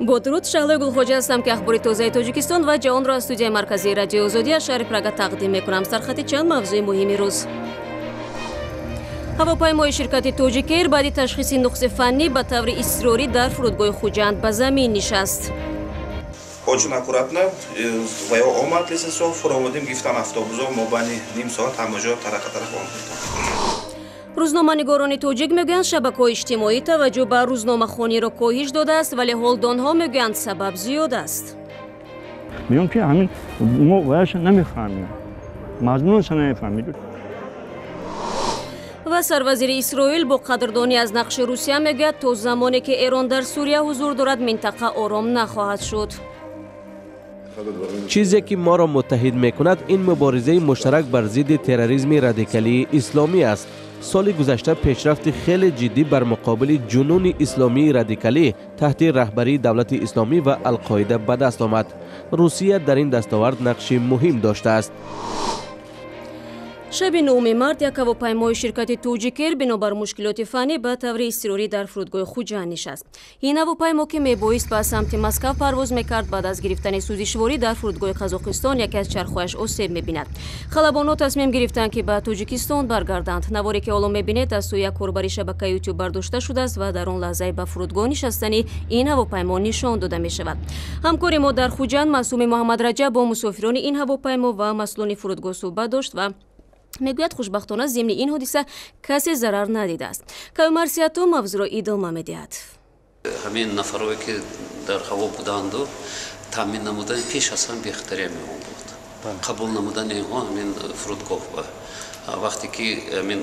با درود شهلا گلخوجه هستم که اخبار تازه تاجیکستان و جهان را از استودیوی مرکزی رادیو آزادی از شهر پراگ تقدیم میکنم. سرخط چند موضوع مهم روز. هواپیمای شرکت تاجیک ایر بعد تشخیص نقص فنی به طور اضطراری در فرودگاه خوجند به زمین نشست. Очень аккуратно, вая омад лесесо, фуроводим гифтан автобусо, мобани ним соат ҳамаҷо тарақа-тарақ омад. روزنامه‌نگاران تاجیک میگویند شبکه‌های اجتماعی توجه به روزنامه‌خوانی را کاهش داده است ولی حال دانها میگویند سبب زیاد است. میگم که همین ما وایش نمیفهمیم. مضمونش نمیفهمیم. و سروزیر اسرائیل با قدردانی از نقش روسیه میگوید تا زمانی که ایران در سوریه حضور دارد منطقه آرام نخواهد شد. چیزی که ما را متحد میکند این مبارزه مشترک بر ضد تروریسم رادیکالی اسلامی است. سال گذشته پیشرفت خیلی جدی بر مقابل جنون اسلامی رادیکالی تحت رهبری دولت اسلامی و القاعده به دست آمد. روسیه در این دستاورد نقش مهم داشته است. شب 9 مارت یک هواپیمای شرکت تاجیک ایر بنابر مشکلات فنی به طور اضطراری در فرودگاه خوجند نشست. این هواپیما که میبایست به سمت مسکو پرواز میکرد بعد از گرفتن سوزشواری در فرودگاه قزاقستان یکی از چرخهایش آسیب میبیند. خلبانان تصمیم گرفتند که به تاجیکستان برگردند. نواری که حالا میبینید از سوی یک کاربر شبکه یوتیوب برداشته شده است و در آن لحظه به فرودگاه نشستنی این هواپیما نشان داده میشود. همکار ما در خوجند معصوم محمد رجب با مسافران این هواپیما و مسئولان فرودگاه صحبت داشت و میگوید خوشبختانه ضمن این حادثه کسی ضرر ندیده است. کامر سیاتو موضوع را ادامه میدهد. همین نفرایی که در هوا بودند و تامین نمودن پیش از هم بهتری بود. قبول نمودن اینها همین فرودگاه وقتی که همین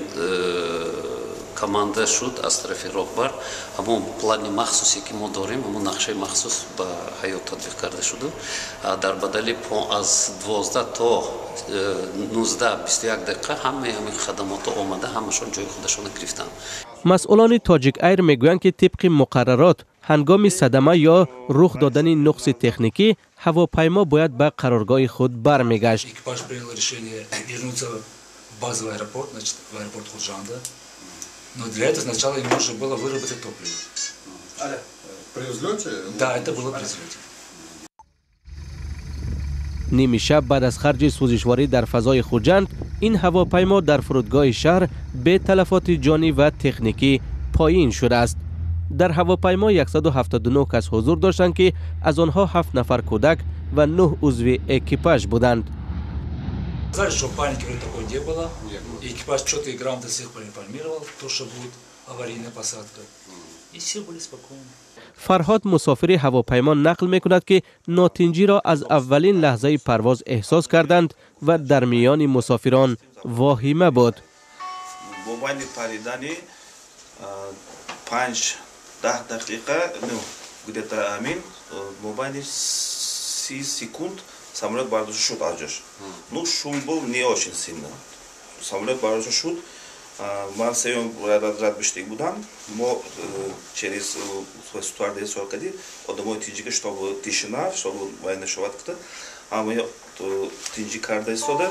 کمانده شد از طرف راهبر همون پلان مخصوصی که ما داریم همون نقشه مخصوص به حیات تطبیق کرده شده در بدل از 12 تا 19-21 دقیقه همین خدمات آمده همشون جای خودشون گرفتن. مسئولان تاجیک ایر میگویند که طبق مقررات هنگام صدمه یا رخ دادن نقص تکنیکی هواپیما باید به قرارگاه خود برمیگشت. Экипаж принял решение вернуться в базовый аэропорт, значит, в аэропорт Худжанда. Но для этого сначала им нужно было выработать топливо. При взлете? Да, это было при взлете. نیمی شب بعد از خرج سوزشواری در فضای خوجند این هواپیما در فرودگاه شهر به تلفات جانی و تکنیکی پایین شده است. در هواپیما 179 کس حضور داشتند که از آنها 7 نفر کودک و 9 عضو اکیپاژ بودند. Сказали, что паники вроде такой не было. И экипаж четко и грамотно всех проинформировал, то, что будет аварийная посадка. И все были спокойны. فرهاد مسافر هواپیما نقل میکند که ناتنجی را از اولین لحظه پرواز احساس کردند و در میان مسافران واهمه بود. باباین پریدانی 5-10 دقیقه где-то همین باباین 30 секунд самолет бардошта шуд аз ҷош. Ну шум был не очень сильно. Самолет бардошта шуд. Ман сеюм рад биштик будам. Мо через стюардесса кади одамои тинҷига чтобы тишина, чтобы вайна шавад кута. Ама тинҷи карда истода.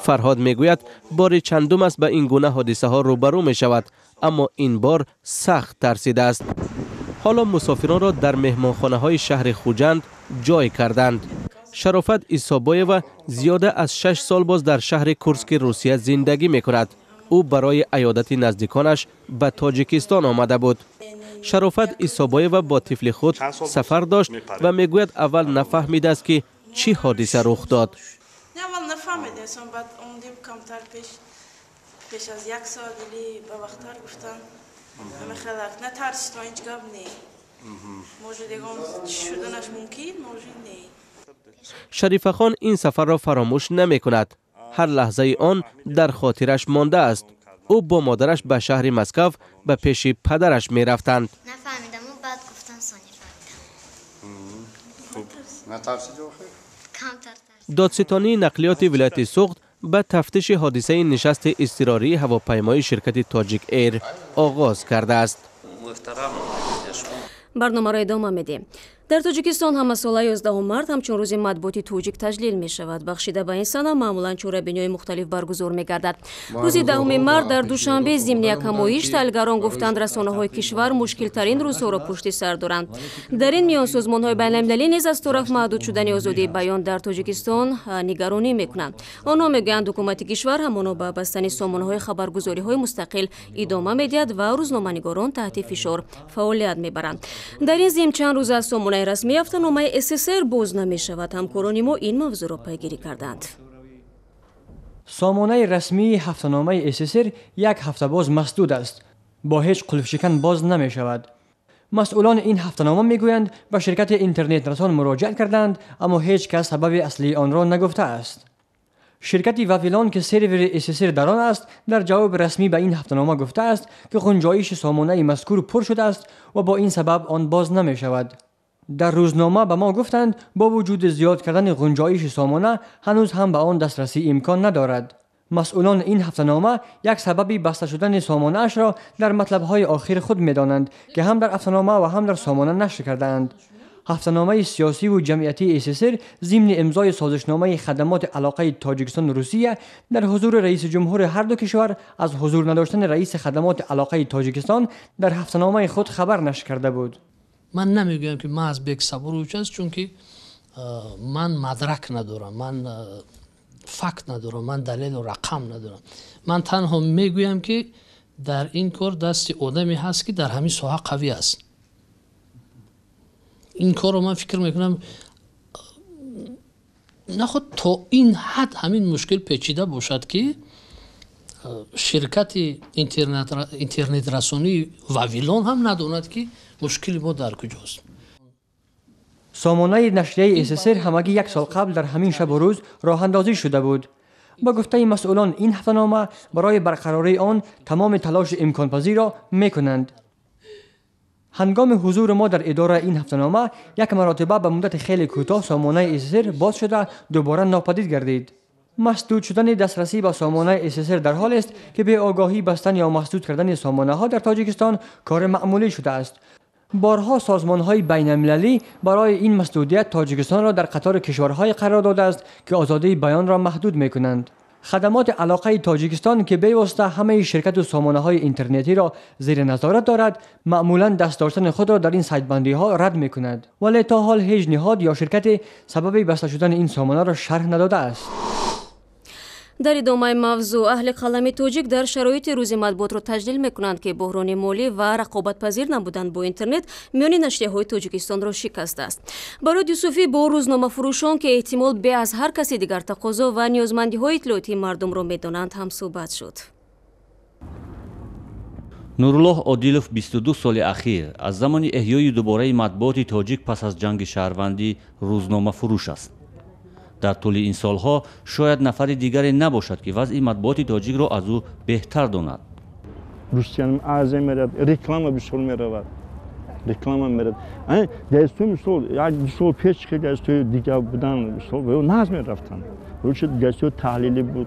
فرهاد میگوید بار چندم است به این گونه حادثه ها روبرو می شود اما این بار سخت ترسیده است. حالا مسافران را در مهمانخانه های شهر خوجند جای کردند. شرافت ایسابایو زیاده از 6 سال باز در شهر کورسک روسیه زندگی می کند. او برای عیادت نزدیکانش به تاجیکستان آمده بود. شرافت ایسابایو با طفل خود سفر داشت و میگوید اول نفهمیده است که چی حادثه رخ داد. اول نفهمیدم بعد اومدیم کمتر پیش از 1 سال به وقت‌تر گفتن همه خلق نترس تو هیچ گپ نی. موجود شدنش ممکن موجود نی. شریف خان این سفر را فراموش نمی کند. هر لحظه آن در خاطرش مانده است. او با مادرش به شهر مسکو به پیش پدرش می رفتند. نفهمیدم و بعد گفتن سانی فهمیدم. نترسیدی آخه؟ دادستانی نقلیات ولایت سوخت به تفتیش حادثه نشست اضطراری هواپیمای شرکت تاجیک ایر آغاز کرده است. برنامه را ادامه میدیم. در تاجیکستان هم سال 11 مارد همچون روز مطبوعاتی توجیک تجلیل می شود. بخشیده به این سنه معمولا چوره‌بینی‌های مختلف برگزار می گردد. روز 10 مارد در دوشنبه ضمن یک همایش تحلیلگران گفتند رسانه‌های کشور مشکل ترین روزها را پشت سر دارند. در این میان سازمان‌های بین‌المللی نیز از طرف محدود شدن آزادی بیان در تاجیکستان نگرانی می‌کنند. آنها میگویند حکومت کشور همانا به بستن سامانه‌های خبرگزاری‌های مستقل ادامه می‌دهد و روزنامه‌نگاران تحت فشار فعالیت می‌برند. در این ضمن چند روز از سامانه رسمی هفته‌نامه SSR باز نمی‌شود. همکاران ما این موضوع را پیگیری کردند. سامانه رسمی هفته‌نامه SSR یک هفته باز مسدود است. با هیچ قلف شکن باز نمی‌شود. مسئولان این هفته‌نامه میگویند به شرکت اینترنت رسان مراجعه کردند اما هیچ کس سبب اصلی آن را نگفته است. شرکت واویلان که سرور SSR در آن است در جواب رسمی به این هفته‌نامه گفته است که گنجایش سامانه مذکور پر شده است و با این سبب آن باز نمی شود. در روزنامه به ما گفتند با وجود زیاد کردن گنجایش سامانه هنوز هم به آن دسترسی امکان ندارد. مسئولان این هفته‌نامه یک سببی بسته شدن سامانه اش را در مطلب‌های آخر خود می‌دانند که هم در هفته‌نامه و هم در سامانه نشر کردند. هفته‌نامه سیاسی و جمعیتی SSR ضمن امضای سازشنامه خدمات علاقه تاجیکستان و روسیه در حضور رئیس جمهور هر دو کشور از حضور نداشتن رئیس خدمات علاقه تاجیکستان در هفته‌نامه خود خبر نشر کرده بود. من نمیگویم که من از بیک صبوروچ است چون که من مدرک ندارم، من فکت ندارم، من دلیل و رقم ندارم. من تنها میگویم که در این کار دست آدمی هست که در همین ساحه قوی است. این کار رو من فکر میکنم نخود تا این حد همین مشکل پیچیده باشد که شرکت اینترنت رسانی واویلان هم نداند که مشکل ما در کجاست. سامانه نشریه SSR همگی یک سال قبل در همین شب و روز راه اندازی شده بود. با گفته مسئولان این هفته‌نامه برای برقراری آن تمام تلاش امکان پذیر را میکنند. هنگام حضور ما در اداره این هفته‌نامه یک مرتبه به مدت خیلی کوتاه سامانه SSR باز شده دوباره ناپدید گردید. مسدود شدن دسترسی به سامانه SSR در حال است که به آگاهی بستن یا مسدود کردن سامانه ها در تاجیکستان کار معمولی شده است. بارها سازمان‌های بین‌المللی برای این مسدودیت تاجیکستان را در قطار کشورهای قرار داده است که آزادی بیان را محدود می‌کنند. خدمات علاقه تاجیکستان که به واسطه همه شرکت و سامانه‌های اینترنتی را زیر نظارت دارد، معمولاً دست داشتن خود را در این سایت‌بندی‌ها رد می‌کند. ولی تا حال هیچ نهاد یا شرکت سبب بسته شدن این سامانه را شرح نداده است. در ادامه موضوع اهل قلم توجیک در شرایط روز مطبوعات را تجلیل میکنند که بحران مالی و رقابت پذیر نبودن با اینترنت میان نشریه‌های تاجیکستان را شکسته است. برای یوسفی با روزنامه فروشان که احتمال به از هر کسی دیگر تقاضا و نیازمندی‌های اطلاعاتی مردم را میدانند هم صحبت شد. نورالله عادیلوف 22 سال اخیر از زمان احیای دوباره مطبوعات تاجیک پس از جنگ شهروندی روزنامه فروش است. در طول این سالها شاید نفر دیگری نباشد که وضع مطبوعات تاجیک را از او بهتر داند. روسیانم اعظم میرد، رکلام بیشتر میرود. رکلام میرد. این دستوی مثل یا مثل پیش که دستوی دیگر بودن مثل و ناز میرفتن. روش دستوی تحلیلی بود،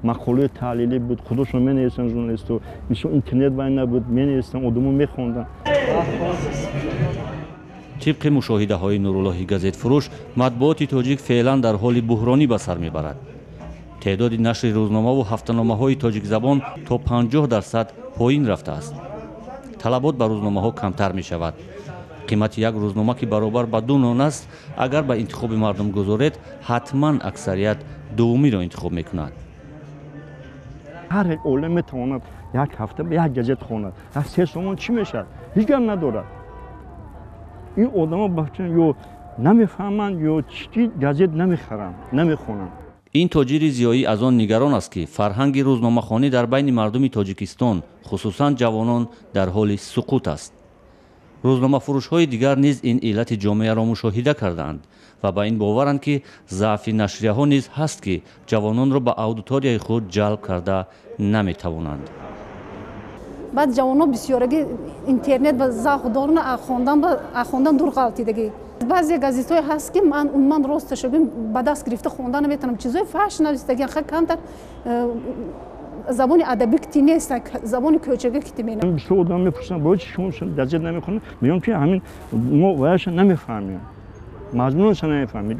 مقاله تحلیلی بود. خودشون من نیستن ژورنالیستو. مثل اینترنت وای نبود، من نیستم آدمو میخوندن. طبق مشاهده های نورالله گازت فروش، مطبوعات تاجیک فعلا در حال بحرانی به سر میبرد. تعداد نشر روزنامه و هفته‌نامه های تاجیک زبان تا 50% پایین رفته است. طلبات به روزنامه ها کمتر می شود. قیمت یک روزنامه که برابر به 2 نان است، اگر به انتخاب مردم گذارد، حتما اکثریت دومی را انتخاب می کند. هر یک عالم میتواند یک هفته به یک گازت خواند. از 3 سومان چی میشه؟ هیچ هم ندارد. این آدما بچه‌ها یا نمیفهمند یا چی گازت نمیخرند، نمیخونند. این تاجر زیایی از آن نگران است که فرهنگ روزنامه‌خوانی در بین مردم تاجیکستان، خصوصا جوانان، در حال سقوط است. روزنامه فروش‌های دیگر نیز این علت جامعه را مشاهده کردند و با این باورند که ضعف نشریه‌ها نیز هست که جوانان را به اودیتوریای خود جلب کرده نمی‌توانند. بعد جوانا بسیارگی اینترنت و ذوق دارن خوندن دور غلطیدگی. بعضی گازیت‌های هست که من راستش بگم به دست گرفته خوندن نمیتونم. چیزای فحش نوشتگی خیلی کمتر زبان ادبی کتی نیست، زبان کوچگی کتی می‌نه. من بیشتر آدم میپرسن باید شما درجه نمیخونن، میگم که همین ما وایش نمیفهمیم، مضمونش نمیفهمیم.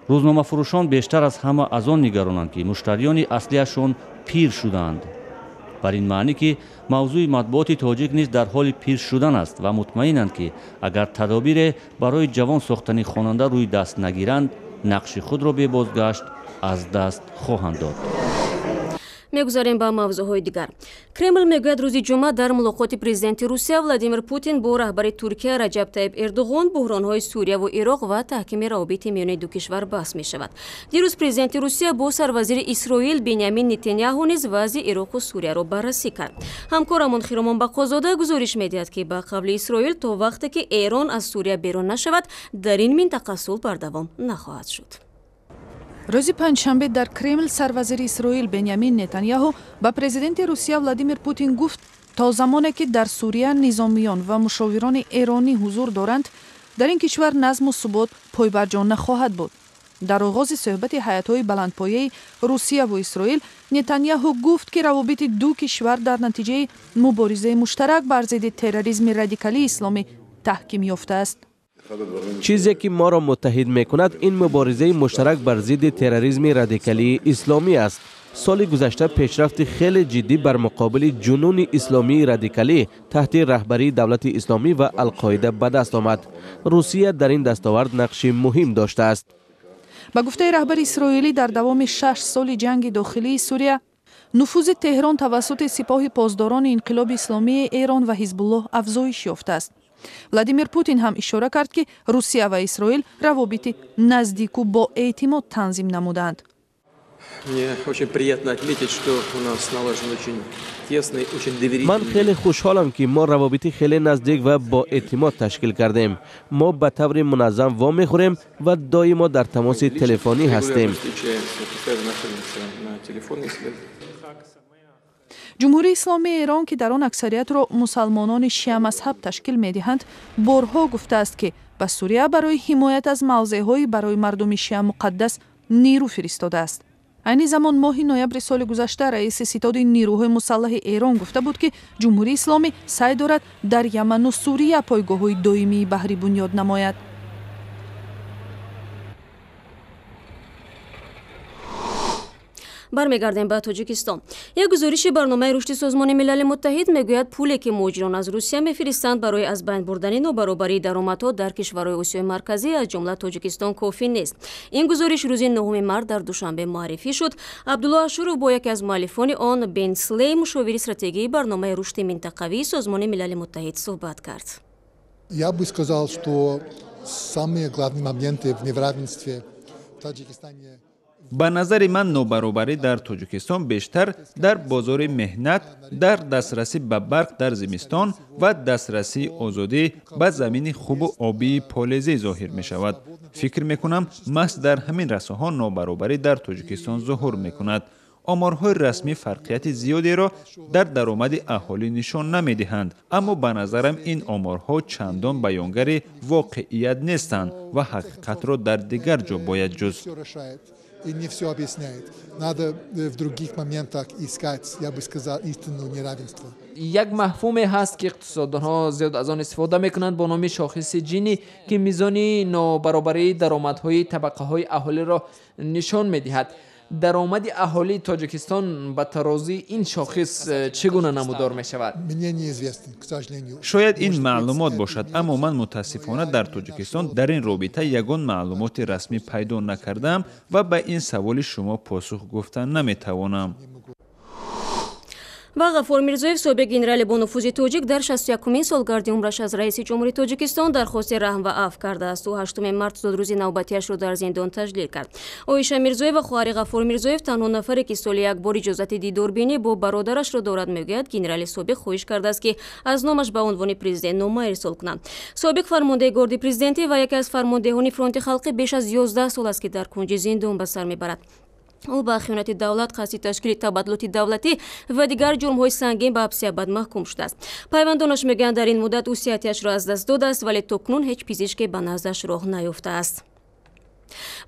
روزنامه فروشان بیشتر از همه از آن نگرانند که مشتریان اصلیشون پیر شدند. بر این معنی که موضوع مطبوعات تاجیک نیز در حال پیر شدن است و مطمئنند که اگر تدابیر برای جوان ساختن خواننده روی دست نگیرند، نقش خود را به بازگشت از دست خواهند داد. میگذاریم با موضوعهای دیگر. کرمل میگوید روز جمعه در ملاقات پرزیدنت روسیه ولادیمیر پوتین با رهبر ترکیه رجب طیب اردوغان بحرانهای سوریه و عراق و تحکیم روابط میان دو کشور بحث می شود. دیروز پرزیدنت روسیه با سروزیر اسرائیل بنیامین نتانیاهو نیز وضع عراق و سوریه را بررسی کرد. همکارمان خیرمان بقازاده گزارش میدهد که با قبل اسرائیل تا وقتی که ایران از سوریه بیرون نشود در این منطقه صلح بردوام نخواهد شد. روز پنجشنبه در کرمل سروزیر اسرائیل بنیامین نتانیاهو با پرزیدنت روسیه ولادیمیر پوتین گفت تا زمانی که در سوریه نظامیان و مشاوران ایرانی حضور دارند، در این کشور نظم و ثبات پایبرجا نخواهد بود. در آغاز صحبت هیئت‌های بلندپایه روسیه و اسرائیل، نتانیاهو گفت که روابط دو کشور در نتیجه مبارزه مشترک بر ضد تروریسم رادیکالی اسلامی تحکیم یافته است. چیزی که ما را متحد میکند این مبارزه مشترک بر ضد تروریسم رادیکالی اسلامی است. سال گذشته پیشرفت خیلی جدی بر مقابل جنون اسلامی رادیکالی تحت رهبری دولت اسلامی و القاعده به دست آمد. روسیه در این دستاورد نقش مهم داشته است. با گفته رهبر اسرائیلی در دوام 6 سال جنگ داخلی سوریه، نفوذ تهران توسط سپاه پاسداران انقلاب اسلامی ایران و حزب الله افزایش یافته است. ولادیمیر پوتین هم اشاره کرد که روسیه و اسرائیل روابط نزدیک و با اعتماد تنظیم نمودند. من خیلی خوشحالم که ما روابط خیلی نزدیک و با اعتماد تشکیل کردیم. ما به طور منظم وام میخوریم و دائما در تماس تلفنی هستیم. جمهوری اسلامی ایران که در آن اکثریت را مسلمانان شیعه مذهب تشکیل می‌دهند، بارها گفته است که به سوریه برای حمایت از موضع‌های برای مردم شیعه مقدس نیرو فرستاده است. این زمان ماه نوامبر سال گذشته رئیس ستاد نیروهای مسلح ایران گفته بود که جمهوری اسلامی سعی دارد در یمن و سوریه پایگاه‌های دائمی بحری بنیاد نماید. برمیگردیم به تاجیکستان. یک گزارش برنامه رشد سازمان ملل متحد میگوید پولی که مهاجران از روسیه میفرستند برای از بین بردن نابرابری درآمدها در کشورهای آسیای مرکزی از جمله تاجیکستان کافی نیست. این گزارش روز 9 مارس در دوشنبه معرفی شد. عبدالله اشورو با یکی از مؤلفان آن، بن سلی، مشاور استراتژی برنامه رشد منطقوی سازمان ملل متحد صحبت کرد. Я бы сказал, что самые главные моменты в неравенстве в Таджикистане. به نظر من نابرابری در تاجیکستان بیشتر در بازار مهنت، در دسترسی به برق در زمستان و دسترسی آزادی به زمین خوب و آبی پالایزی ظاهر می شود. فکر می کنم محض در همین رسانه ها نابرابری در تاجیکستان ظهور می کند. آمارهای رسمی فرقیت زیادی را در درآمد اهالی نشان نمی دهند، اما به نظرم این آمارها چندان بیانگر واقعیت نیستند و حقیقت را در دیگر جا باید جست. И не все объясняет. Надо в других моментах искать, я бы сказал, истинное неравенство. یک مفهومی هست که اقتصاددانها زیاد از آن استفاده میکنند با نام شاخص جینی که میزان نابرابری درآمدهای طبقه های اهالی را نشان میدهد. درآمد اهالی تاجیکستان به ترازی این شاخص چگونه نمودار می شود؟ شاید این معلومات باشد، اما من متاسفانه در تاجیکستان در این رابطه یگان معلومات رسمی پیدا نکردم و به این سوال شما پاسخ گفتن نمی توانم. و غفور میرزویف، سابق گنرال با نفوذ تاجیک، در 61مین سالگرد عمرش از رئیس جمهوری تاجیکستان درخواست رحم و عفو کرده است و 8 مارس روز نوبتیش را در زندان تجلیل کرد. عایشه میرزویف و خواهر غفور میرزویف تنها نفری که سال یک بار اجازت دیداربینی با برادرش را دارد، میگوید گنرال سابق خواهش کرده است که از نامش به عنوان پرزیدنت نام ارسال کنند. سابق فرمانده گارد پرزیدنتی و یکی از فرماندهان فرانت خلقی بیش از 11 سال است که در کنج زندان به سر میبرد. او با خیانت دولت، قصد تشکیل تبادلات دولتی و دیگر جرم‌های سنگین به حبس ابد محکوم شده است. پیوندانش میگن در این مدت او صحتش را از دست داده است، ولی تاکنون هیچ پزشکی به نزدش راه نیافته است.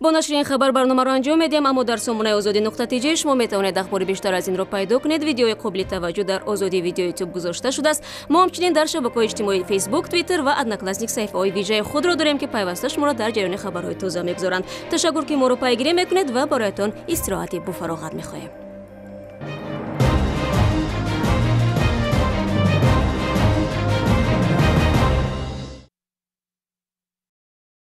با نشر این خبر برنامه را انجام میدیم، اما در سامانه آزادی.tj شما میتوانید اخبار بیشتر از این را پیدا کنید. ویدیوی قابل توجه در آزادی ویدیو یوتیوب گذاشته شده است. ما همچنین در شبکه‌های اجتماعی فیسبوک، توییتر و ادناکلاسنیک صفحه‌های ویژه خود را داریم که پیوسته شما را در جریان خبرهای تازه میگذارند. تشکر که ما را پیگیری میکنید و برایتان استراحتی با فراغت می‌خواهیم.